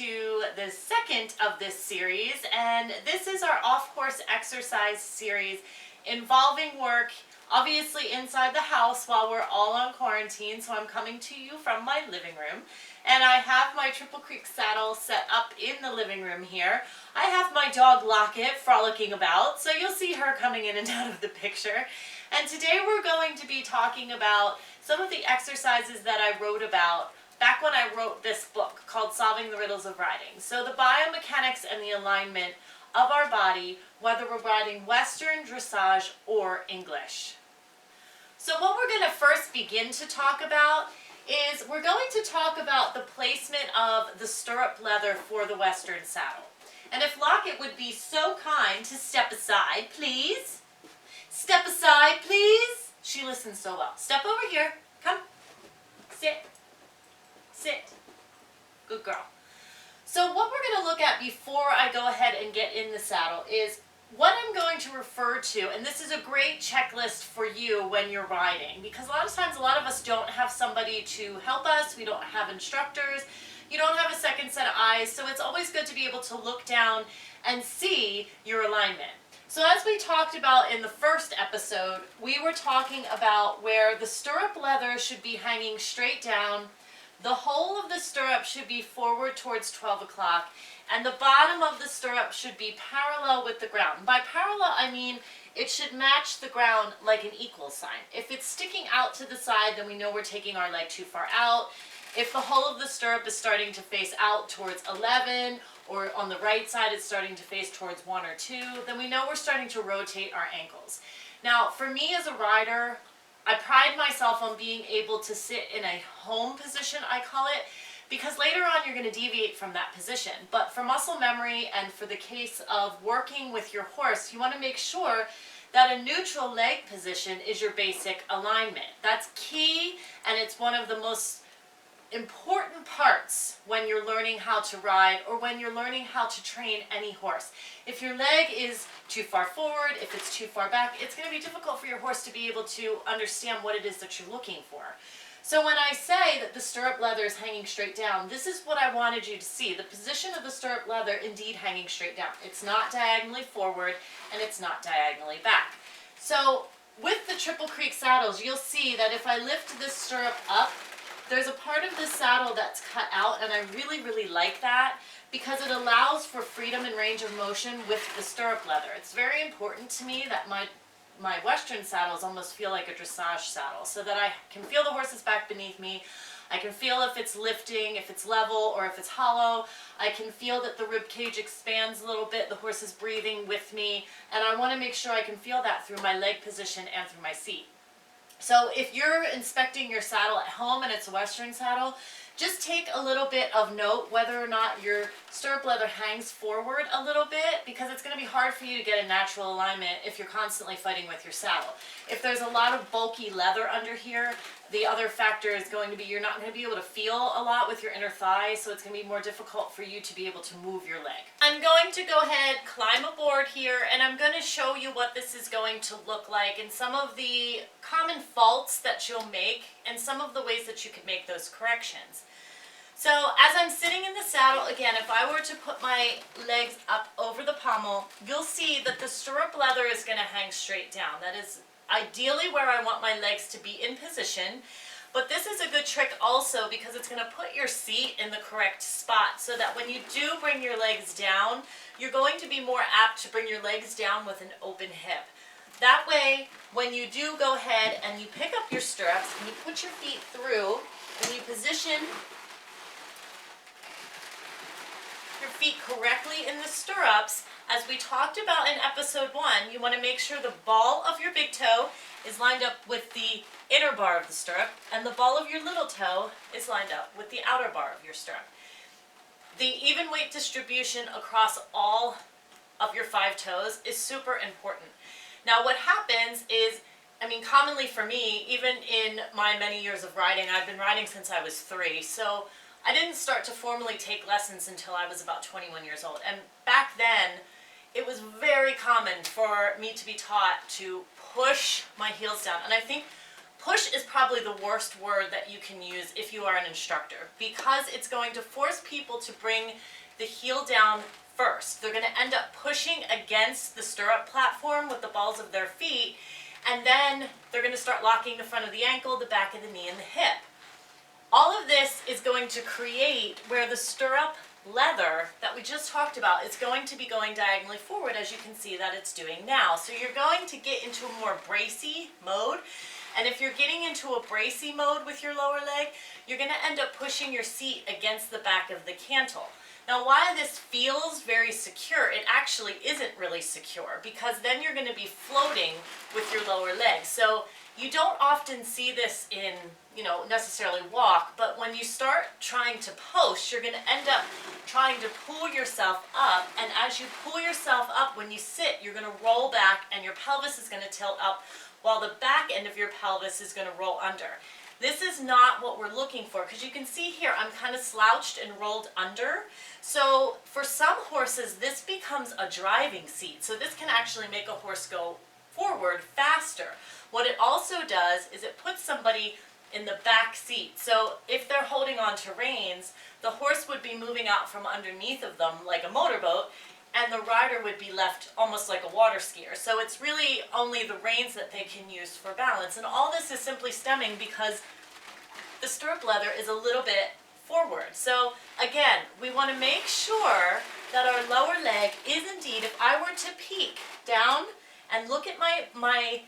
to the second of this series, and this is our off-course exercise series involving work, obviously inside the house while we're all on quarantine. So I'm coming to you from my living room, and I have my Triple Creek saddle set up in the living room here. I have my dog Locket frolicking about, so you'll see her coming in and out of the picture. And today we're going to be talking about some of the exercises that I wrote about back when I wrote this book called Solving the Riddles of Riding. So the biomechanics and the alignment of our body, whether we're riding Western, dressage, or English. So what we're going to first begin to talk about is we're going to talk about the placement of the stirrup leather for the Western saddle. And if Locket would be so kind to step aside, please. Step aside, please. She listens so well. Step over here. Come. Sit. Sit. Good girl. So what we're going to look at before I go ahead and get in the saddle is what I'm going to refer to, and this is a great checklist for you when you're riding, because a lot of times a lot of us don't have somebody to help us, we don't have instructors, you don't have a second set of eyes, so it's always good to be able to look down and see your alignment. So as we talked about in the first episode, we were talking about where the stirrup leather should be hanging straight down. The whole of the stirrup should be forward towards 12 o'clock, and the bottom of the stirrup should be parallel with the ground. By parallel, I mean it should match the ground like an equal sign. If it's sticking out to the side, then we know we're taking our leg too far out. If the whole of the stirrup is starting to face out towards 11, or on the right side it's starting to face towards 1 or 2, then we know we're starting to rotate our ankles. Now, for me as a rider, I pride myself on being able to sit in a home position, I call it, because later on you're going to deviate from that position. But for muscle memory and for the case of working with your horse, you want to make sure that a neutral leg position is your basic alignment. That's key, and it's one of the most important parts when you're learning how to ride or when you're learning how to train any horse. If your leg is too far forward, if it's too far back, it's going to be difficult for your horse to be able to understand what it is that you're looking for. So when I say that the stirrup leather is hanging straight down, this is what I wanted you to see. The position of the stirrup leather indeed hanging straight down. It's not diagonally forward and it's not diagonally back. So with the Triple Creek saddles, you'll see that if I lift this stirrup up, there's a part of this saddle that's cut out, and I really, really like that because it allows for freedom and range of motion with the stirrup leather. It's very important to me that my Western saddles almost feel like a dressage saddle, so that I can feel the horse's back beneath me. I can feel if it's lifting, if it's level, or if it's hollow. I can feel that the rib cage expands a little bit, the horse is breathing with me, and I want to make sure I can feel that through my leg position and through my seat. So if you're inspecting your saddle at home and it's a Western saddle, just take a little bit of note whether or not your stirrup leather hangs forward a little bit, because it's going to be hard for you to get a natural alignment if you're constantly fighting with your saddle. If there's a lot of bulky leather under here, the other factor is going to be you're not going to be able to feel a lot with your inner thigh, so it's going to be more difficult for you to be able to move your leg. I'm going to go ahead, climb aboard here, and I'm going to show you what this is going to look like and some of the common faults that you'll make and some of the ways that you can make those corrections. So as I'm sitting in the saddle, again, if I were to put my legs up over the pommel, you'll see that the stirrup leather is going to hang straight down. That is ideally where I want my legs to be in position. But this is a good trick also because it's going to put your seat in the correct spot so that when you do bring your legs down, you're going to be more apt to bring your legs down with an open hip. That way, when you do go ahead and you pick up your stirrups and you put your feet through and you position your feet correctly in the stirrups, as we talked about in episode 1, you want to make sure the ball of your big toe is lined up with the inner bar of the stirrup, and the ball of your little toe is lined up with the outer bar of your stirrup. The even weight distribution across all of your 5 toes is super important. Now what happens is, commonly for me, even in my many years of riding, I've been riding since I was 3, so I didn't start to formally take lessons until I was about 21 years old. And back then, it was very common for me to be taught to push my heels down. And I think Push is probably the worst word that you can use if you are an instructor, because it's going to force people to bring the heel down first. They're going to end up pushing against the stirrup platform with the balls of their feet, and then they're going to start locking the front of the ankle, the back of the knee, and the hip. All of this is going to create where the stirrup leather that we just talked about is going to be going diagonally forward, as you can see that it's doing now. So you're going to get into a more bracey mode. And if you're getting into a bracey mode with your lower leg, you're going to end up pushing your seat against the back of the cantle. Now, while this feels very secure, it actually isn't really secure, because then you're going to be floating with your lower leg. So you don't often see this in, necessarily walk, but when you start trying to post, you're going to end up trying to pull yourself up, and as you pull yourself up, when you sit, you're going to roll back and your pelvis is going to tilt up, while the back end of your pelvis is going to roll under. This is not what we're looking for, because you can see here I'm kind of slouched and rolled under. So for some horses, this becomes a driving seat. So this can actually make a horse go forward faster. What it also does is it puts somebody in the back seat. So if they're holding on to reins, the horse would be moving out from underneath of them like a motorboat, and the rider would be left almost like a water skier. So it's really only the reins that they can use for balance. And all this is simply stemming because the stirrup leather is a little bit forward. So again, we want to make sure that our lower leg is indeed, if I were to peek down and look at my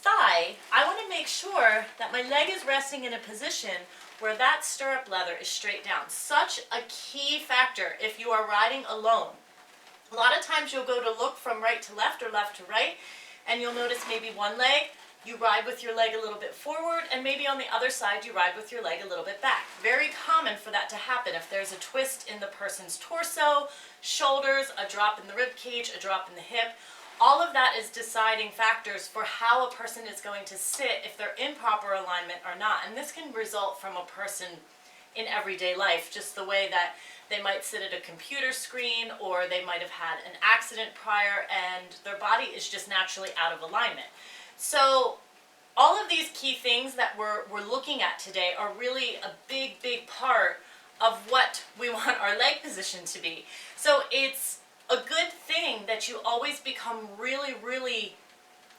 thigh, I want to make sure that my leg is resting in a position where that stirrup leather is straight down. Such a key factor if you are riding alone. A lot of times you'll go to look from right to left or left to right, and you'll notice maybe one leg, you ride with your leg a little bit forward, and maybe on the other side you ride with your leg a little bit back. Very common for that to happen if there's a twist in the person's torso, shoulders, a drop in the rib cage, a drop in the hip. All of that is deciding factors for how a person is going to sit if they're in proper alignment or not. And this can result from a person in everyday life, just the way that they might sit at a computer screen, or they might have had an accident prior and their body is just naturally out of alignment. So all of these key things that we're looking at today are really a big part of what we want our leg position to be. So it's a good thing that you always become really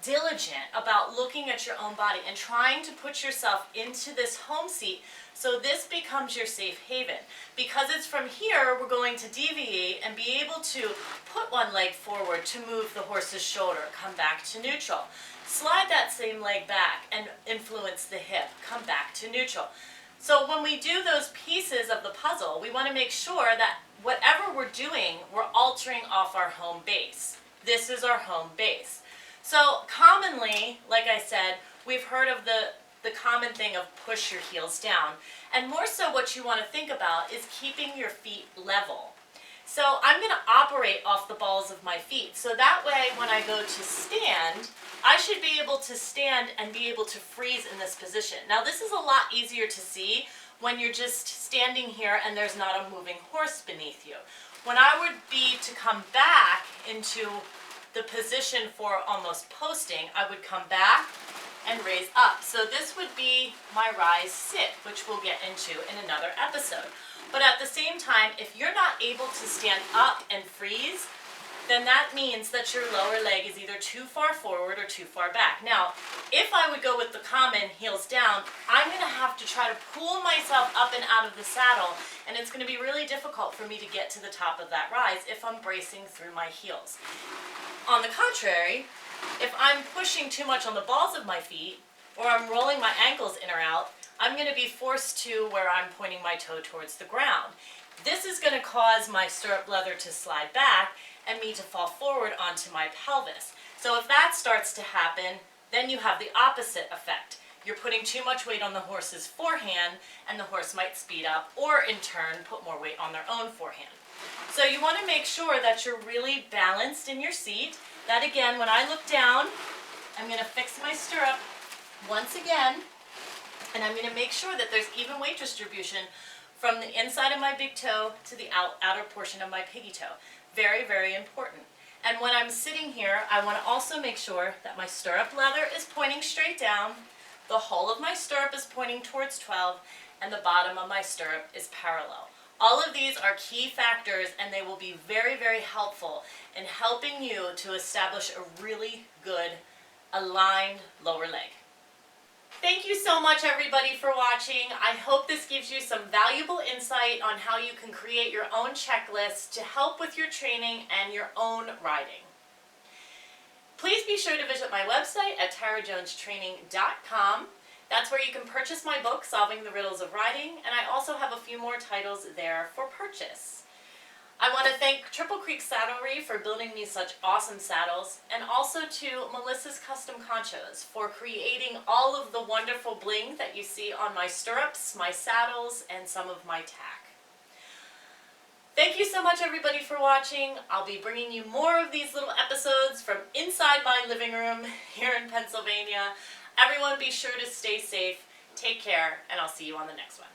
diligent about looking at your own body and trying to put yourself into this home seat, so this becomes your safe haven. Because it's from here we're going to deviate and be able to put one leg forward to move the horse's shoulder, come back to neutral. Slide that same leg back and influence the hip, come back to neutral. So when we do those pieces of the puzzle, we want to make sure that whatever we're doing, we're altering off our home base. This is our home base. So commonly, like I said, we've heard of the common thing of push your heels down. And more so what you want to think about is keeping your feet level. So I'm going to operate off the balls of my feet. So that way when I go to stand, I should be able to stand and be able to freeze in this position. Now this is a lot easier to see when you're just standing here and there's not a moving horse beneath you. When I would be to come back into the position for almost posting, I would come back and raise up. So this would be my rise sit, which we'll get into in another episode. But at the same time, if you're not able to stand up and freeze, then that means that your lower leg is either too far forward or too far back. Now, if I would go with the common heels down, I'm going to have to try to pull myself up and out of the saddle, and it's going to be really difficult for me to get to the top of that rise if I'm bracing through my heels. On the contrary, if I'm pushing too much on the balls of my feet, or I'm rolling my ankles in or out, I'm going to be forced to where I'm pointing my toe towards the ground. This is going to cause my stirrup leather to slide back and me to fall forward onto my pelvis. So if that starts to happen, then you have the opposite effect. You're putting too much weight on the horse's forehand, and the horse might speed up, or in turn put more weight on their own forehand. So you want to make sure that you're really balanced in your seat. That again, when I look down, I'm going to fix my stirrup once again, and I'm going to make sure that there's even weight distribution from the inside of my big toe to the outer portion of my piggy toe. Very important. And when I'm sitting here, I want to also make sure that my stirrup leather is pointing straight down, The whole of my stirrup is pointing towards 12, and the bottom of my stirrup is parallel. All of these are key factors, and they will be very, very helpful in helping you to establish a really good aligned lower leg. Thank you so much, everybody, for watching. I hope this gives you some valuable insight on how you can create your own checklist to help with your training and your own riding. Please be sure to visit my website at tarajonestraining.com. That's where you can purchase my book, Solving the Riddles of Riding, and I also have a few more titles there for purchase. I want to thank Triple Creek Saddlery for building me such awesome saddles, and also to Melissa's Custom Conchos for creating all of the wonderful bling that you see on my stirrups, my saddles, and some of my tack. Thank you so much, everybody, for watching. I'll be bringing you more of these little episodes from inside my living room here in Pennsylvania. Everyone be sure to stay safe, take care, and I'll see you on the next one.